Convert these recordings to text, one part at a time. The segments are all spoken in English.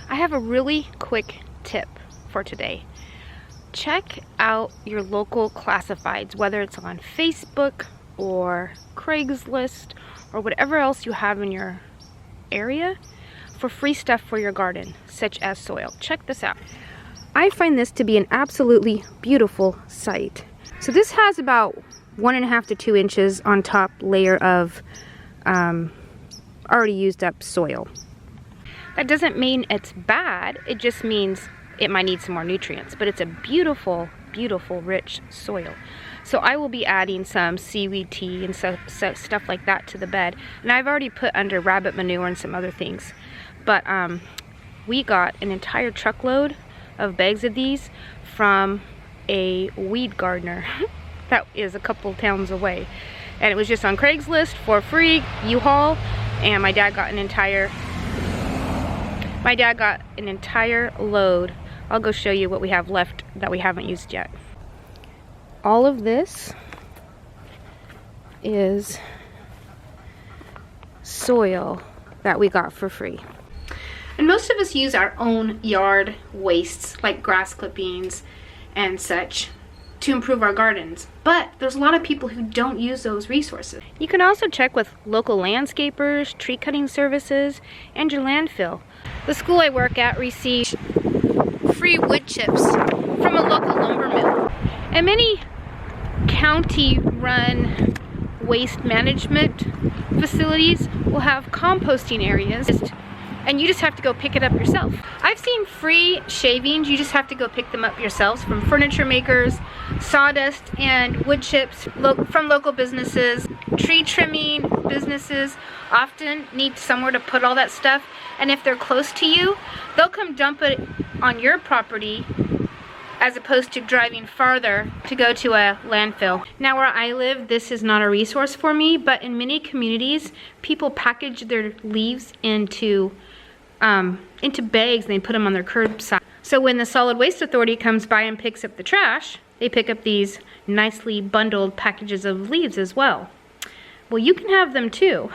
I have a really quick tip for today. Check out your local classifieds, whether it's on Facebook or Craigslist or whatever else you have in your area, for free stuff for your garden, such as soil. Check this out. I find this to be an absolutely beautiful site. So this has about 1.5 to 2 inches on top layer of already used up soil. That doesn't mean it's bad, it just means it might need some more nutrients, but it's a beautiful, beautiful, rich soil. So I will be adding some seaweed tea and stuff like that to the bed. And I've already put under rabbit manure and some other things. But we got an entire truckload of bags of these from a weed gardener that is a couple towns away. And it was just on Craigslist for free, U-Haul, and my dad got an entire load. I'll go show you what we have left that we haven't used yet. All of this is soil that we got for free. And most of us use our own yard wastes, like grass clippings and such, to improve our gardens. But there's a lot of people who don't use those resources. You can also check with local landscapers, tree cutting services, and your landfill. The school I work at received free wood chips from a local lumber mill. And many county-run waste management facilities will have composting areas, and you just have to go pick it up yourself. I've seen free shavings, you just have to go pick them up yourselves from furniture makers, sawdust and wood chips from local businesses. Tree trimming businesses often need somewhere to put all that stuff, and if they're close to you, they'll come dump it on your property as opposed to driving farther to go to a landfill. Now where I live, this is not a resource for me, but in many communities, people package their leaves into bags and they put them on their curbside. So when the Solid Waste Authority comes by and picks up the trash, they pick up these nicely bundled packages of leaves as well. Well, you can have them too.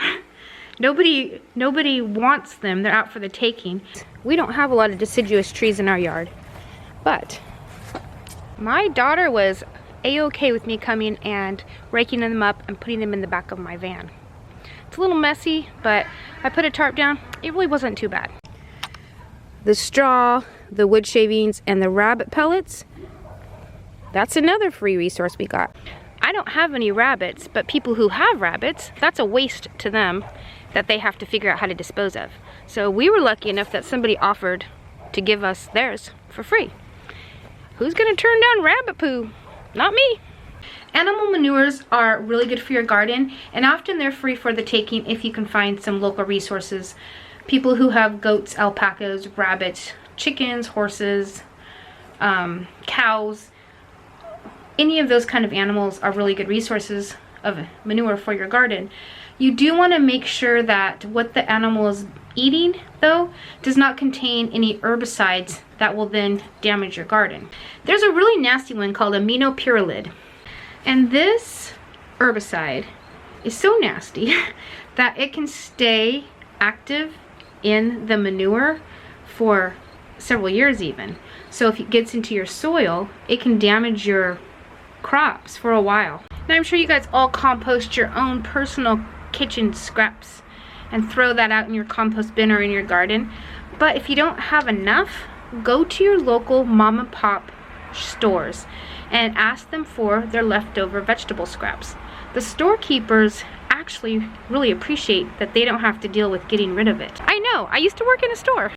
Nobody wants them, they're out for the taking. We don't have a lot of deciduous trees in our yard, but my daughter was a-okay with me coming and raking them up and putting them in the back of my van. It's a little messy, but I put a tarp down. It really wasn't too bad. The straw, the wood shavings, and the rabbit pellets, that's another free resource we got. I don't have any rabbits, but people who have rabbits, that's a waste to them that they have to figure out how to dispose of. So we were lucky enough that somebody offered to give us theirs for free. Who's gonna turn down rabbit poo? Not me. Animal manures are really good for your garden, and often they're free for the taking if you can find some local resources. People who have goats, alpacas, rabbits, chickens, horses, cows, any of those kind of animals are really good resources of manure for your garden. You do want to make sure that what the animal is eating, though, does not contain any herbicides that will then damage your garden. There's a really nasty one called aminopyrrolid, and this herbicide is so nasty that it can stay active in the manure for several years even. So if it gets into your soil, it can damage your crops for a while. Now I'm sure you guys all compost your own personal kitchen scraps and throw that out in your compost bin or in your garden, but if you don't have enough, go to your local mom and pop stores and ask them for their leftover vegetable scraps. The storekeepers actually really appreciate that they don't have to deal with getting rid of it. I know, I used to work in a store.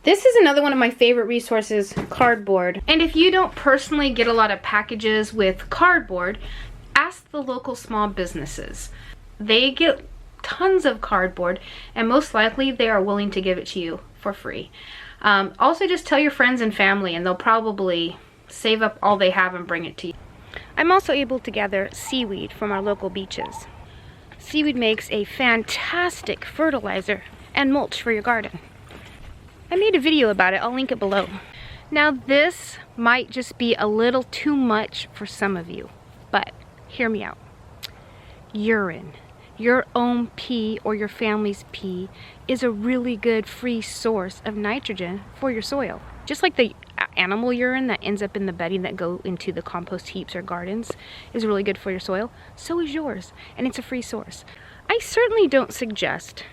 This is another one of my favorite resources, cardboard. And if you don't personally get a lot of packages with cardboard, ask the local small businesses. They get tons of cardboard, and most likely they are willing to give it to you for free. Also, just tell your friends and family, and they'll probably save up all they have and bring it to you. I'm also able to gather seaweed from our local beaches. Seaweed makes a fantastic fertilizer and mulch for your garden. I made a video about it, I'll link it below. Now this might just be a little too much for some of you, but hear me out. Urine. your own pee or your family's pee is a really good free source of nitrogen for your soil. Just like the animal urine that ends up in the bedding that go into the compost heaps or gardens is really good for your soil, so is yours, and it's a free source. I certainly don't suggest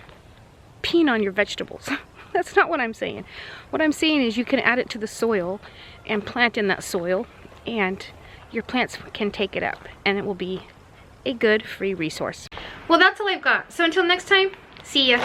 peeing on your vegetables. That's not what I'm saying. What I'm saying is you can add it to the soil and plant in that soil, and your plants can take it up, and it will be a good free resource. Well, that's all I've got. So until next time, see ya.